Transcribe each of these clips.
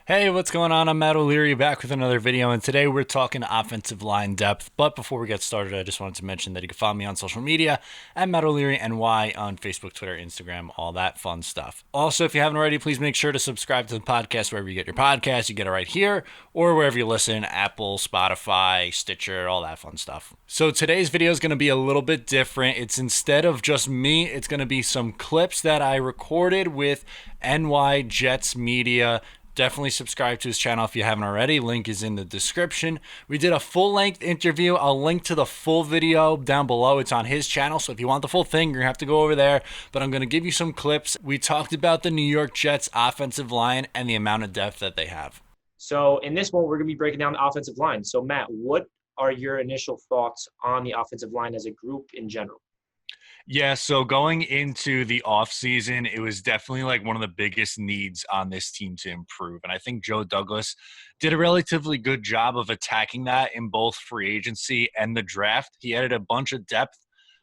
Hey, what's going on? I'm Matt O'Leary back with another video, and today we're talking offensive line depth. But before we get started, I just wanted to mention that you can follow me on social media at Matt O'Leary NY on Facebook, Twitter, Instagram, all that fun stuff. Also, if you haven't already, please make sure to subscribe to the podcast wherever you get your podcasts. You get it right here or wherever you listen, Apple, Spotify, Stitcher, all that fun stuff. So today's video is going to be a little bit different. It's instead of just me, it's going to be some clips that I recorded with NYJetsMedia. Definitely subscribe to his channel if you haven't already. Link is in the description. We did a full-length interview. I'll link to the full video down below. It's on his channel, so if you want the full thing, you're going to have to go over there. But I'm going to give you some clips. We talked about the New York Jets offensive line and the amount of depth that they have. So in this one, we're going to be breaking down the offensive line. So Matt, what are your initial thoughts on the offensive line as a group in general? Yeah, so going into the offseason, it was definitely like one of the biggest needs on this team to improve. And I think Joe Douglas did a relatively good job of attacking that in both free agency and the draft. He added a bunch of depth.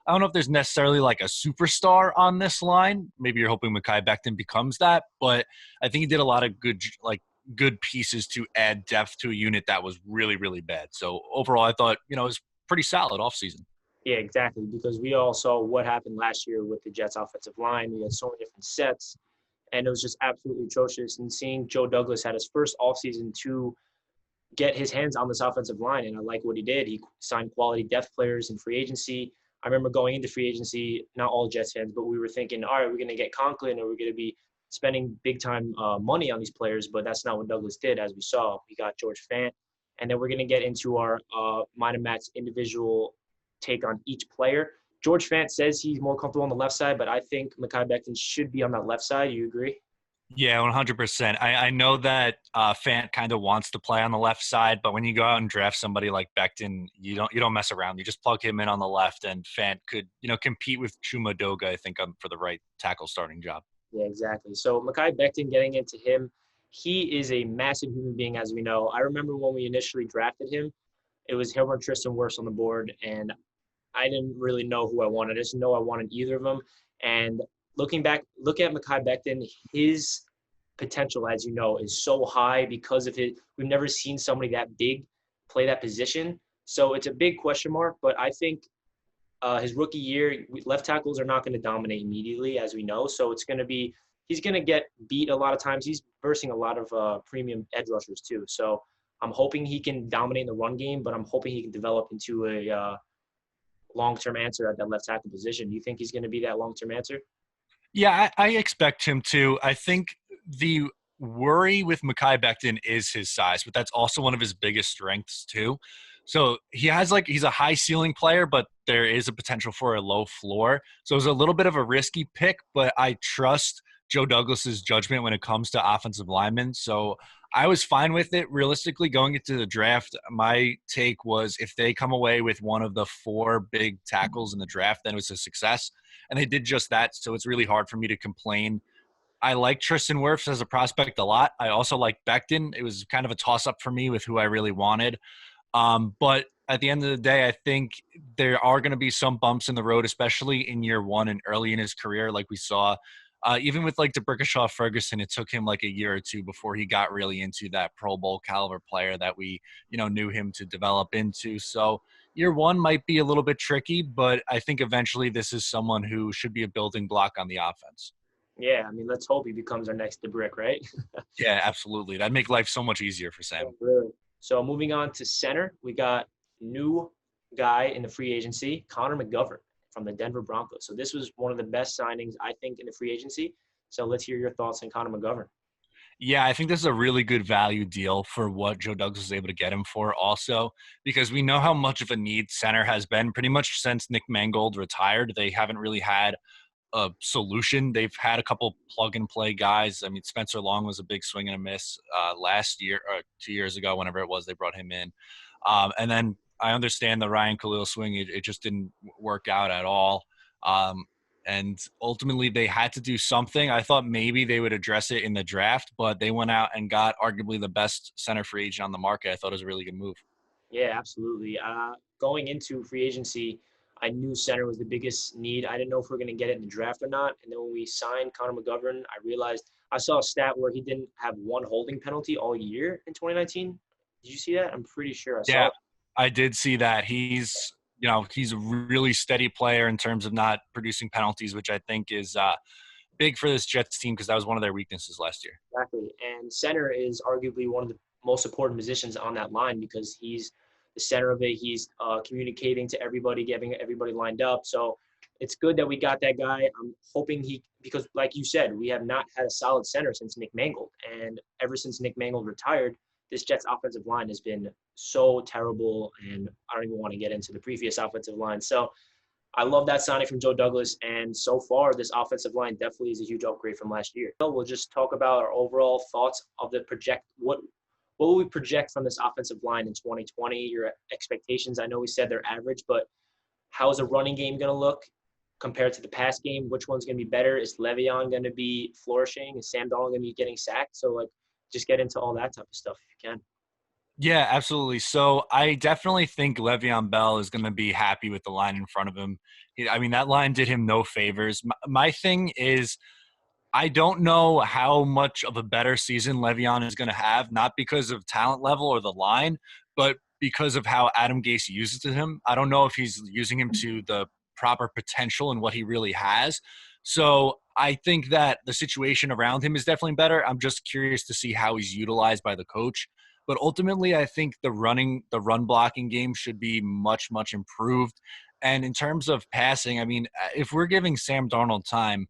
I don't know if there's necessarily like a superstar on this line. Maybe you're hoping Mekhi Becton becomes that, but I think he did a lot of good pieces to add depth to a unit that was really, really bad. So overall, I thought, it was pretty solid offseason. Yeah, exactly. Because we all saw what happened last year with the Jets offensive line. We had so many different sets, and it was just absolutely atrocious. And seeing Joe Douglas had his first offseason to get his hands on this offensive line, and I like what he did. He signed quality depth players in free agency. I remember going into free agency, not all Jets fans, but we were thinking, all right, we're going to get Conklin, or we're going to be spending big time money on these players, but that's not what Douglas did. As we saw, we got George Fant, and then we're going to get into our mine and Matt's individual take on each player. George Fant says he's more comfortable on the left side, but I think Mekhi Becton should be on that left side. You agree? Yeah, 100%. I know that Fant kind of wants to play on the left side, but when you go out and draft somebody like Becton, you don't mess around. You just plug him in on the left, and Fant could compete with Chuma Doga, I think, for the right tackle starting job. Yeah, exactly. So Mekhi Becton, getting into him, he is a massive human being, as we know. I remember when we initially drafted him, it was him or Tristan Wirfs on the board, and I didn't really know who I wanted. I just know I wanted either of them. And looking back, look at Mekhi Becton. His potential, as you know, is so high because of his. We've never seen somebody that big play that position, so it's a big question mark. But I think his rookie year, left tackles are not going to dominate immediately, as we know. So it's going to be he's going to get beat a lot of times. He's versing a lot of premium edge rushers too. So I'm hoping he can dominate in the run game, but I'm hoping he can develop into a long-term answer at that left tackle position. Do you think he's going to be that long-term answer? Yeah, I expect him to. I think the worry with Mekhi Becton is his size, but that's also one of his biggest strengths too. So he's a high ceiling player, but there is a potential for a low floor. So it's a little bit of a risky pick, but I trust Joe Douglas's judgment when it comes to offensive linemen. So I was fine with it. Realistically, going into the draft, my take was if they come away with one of the four big tackles in the draft, then it was a success. And they did just that. So it's really hard for me to complain. I like Tristan Wirfs as a prospect a lot. I also like Becton. It was kind of a toss up for me with who I really wanted. But at the end of the day, I think there are going to be some bumps in the road, especially in year one and early in his career, like we saw. Even with like DeBrickashaw Ferguson, it took him like a year or two before he got really into that Pro Bowl caliber player that we, knew him to develop into. So year one might be a little bit tricky, but I think eventually this is someone who should be a building block on the offense. Yeah, I mean, let's hope he becomes our next DeBrick, right? Yeah, absolutely. That'd make life so much easier for Yeah, Sam. really. So moving on to center, we got new guy in the free agency, Connor McGovern from the Denver Broncos. So this was one of the best signings, I think, in the free agency. So let's hear your thoughts on Connor McGovern. Yeah, I think this is a really good value deal for what Joe Douglas was able to get him for also, because we know how much of a need center has been pretty much since Nick Mangold retired. They haven't really had a solution. They've had a couple plug and play guys. I mean, Spencer Long was a big swing and a miss last year or 2 years ago, whenever it was they brought him in. And then I understand the Ryan Khalil swing. It just didn't work out at all. Um, and ultimately, they had to do something. I thought maybe they would address it in the draft, but they went out and got arguably the best center free agent on the market. I thought it was a really good move. Yeah, absolutely. Going into free agency, I knew center was the biggest need. I didn't know if we are going to get it in the draft or not. And then when we signed Connor McGovern, I realized I saw a stat where he didn't have one holding penalty all year in 2019. Did you see that? I'm pretty sure I saw Yeah, it. I did see that. He's a really steady player in terms of not producing penalties, which I think is big for this Jets team because that was one of their weaknesses last year. Exactly. And center is arguably one of the most important positions on that line because he's the center of it. He's communicating to everybody, getting everybody lined up. So it's good that we got that guy. I'm hoping because like you said, we have not had a solid center since Nick Mangold. And ever since Nick Mangold retired, this Jets offensive line has been so terrible. And I don't even want to get into the previous offensive line. So I love that signing from Joe Douglas, and so far, this offensive line definitely is a huge upgrade from last year. We'll just talk about our overall thoughts of the project. What will we project from this offensive line in 2020? Your expectations? I know we said they're average, but how is the running game going to look compared to the pass game? Which one's going to be better? Is Le'Veon going to be flourishing? Is Sam Darnold going to be getting sacked? So, like, just get into all that type of stuff if you can. Yeah, absolutely. So I definitely think Le'Veon Bell is going to be happy with the line in front of him. I mean, that line did him no favors. My thing is I don't know how much of a better season Le'Veon is going to have, not because of talent level or the line, but because of how Adam Gase uses him. I don't know if he's using him to the proper potential and what he really has. So I think that the situation around him is definitely better. I'm just curious to see how he's utilized by the coach. But ultimately, I think the run blocking game should be much, much improved. And in terms of passing, I mean, if we're giving Sam Darnold time,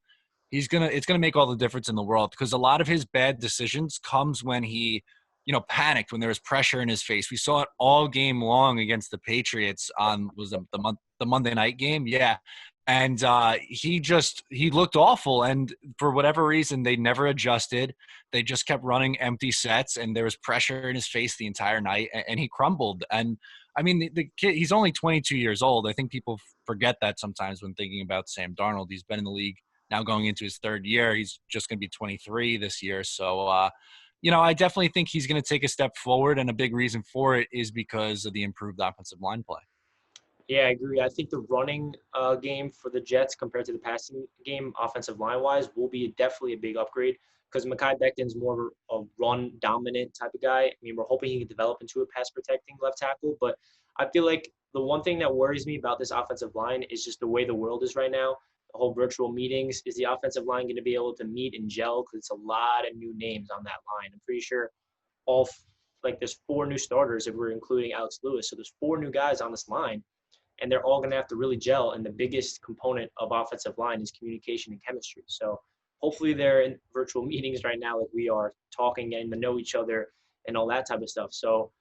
it's gonna make all the difference in the world because a lot of his bad decisions comes when he panicked when there was pressure in his face. We saw it all game long against the Patriots on was the Monday night game. Yeah. And he looked awful. And for whatever reason, they never adjusted. They just kept running empty sets, and there was pressure in his face the entire night, and he crumbled. And I mean, the kid, he's only 22 years old. I think people forget that sometimes when thinking about Sam Darnold. He's been in the league now going into his third year. He's just going to be 23 this year. So, I definitely think he's going to take a step forward, and a big reason for it is because of the improved offensive line play. Yeah, I agree. I think the running game for the Jets compared to the passing game, offensive line wise, will be definitely a big upgrade because Mekhi Becton's more of a run dominant type of guy. I mean, we're hoping he can develop into a pass protecting left tackle, but I feel like the one thing that worries me about this offensive line is just the way the world is right now. The whole virtual meetings. Is the offensive line going to be able to meet and gel? Because it's a lot of new names on that line. I'm pretty sure all like there's four new starters if we're including Alex Lewis. So there's four new guys on this line and they're all going to have to really gel. And the biggest component of offensive line is communication and chemistry. So hopefully they're in virtual meetings right now, like we are talking, getting to know each other and all that type of stuff. So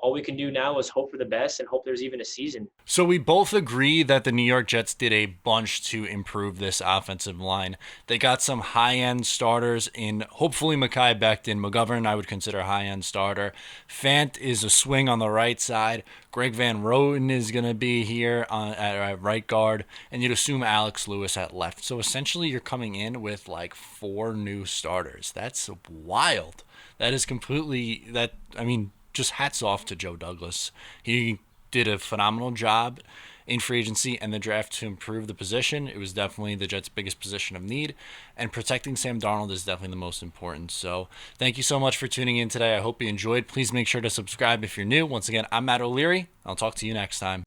all we can do now is hope for the best and hope there's even a season. So we both agree that the New York Jets did a bunch to improve this offensive line. They got some high-end starters in hopefully Mekhi Becton. McGovern I would consider a high-end starter. Fant is a swing on the right side. Greg Van Roten is going to be here at right guard. And you'd assume Alex Lewis at left. So essentially you're coming in with like 4 new starters. That's wild. That is completely that. I mean, just hats off to Joe Douglas. He did a phenomenal job in free agency and the draft to improve the position. It was definitely the Jets' biggest position of need, and protecting Sam Darnold is definitely the most important. So thank you so much for tuning in today. I hope you enjoyed. Please make sure to subscribe if you're new. Once again, I'm Matt O'Leary. I'll talk to you next time.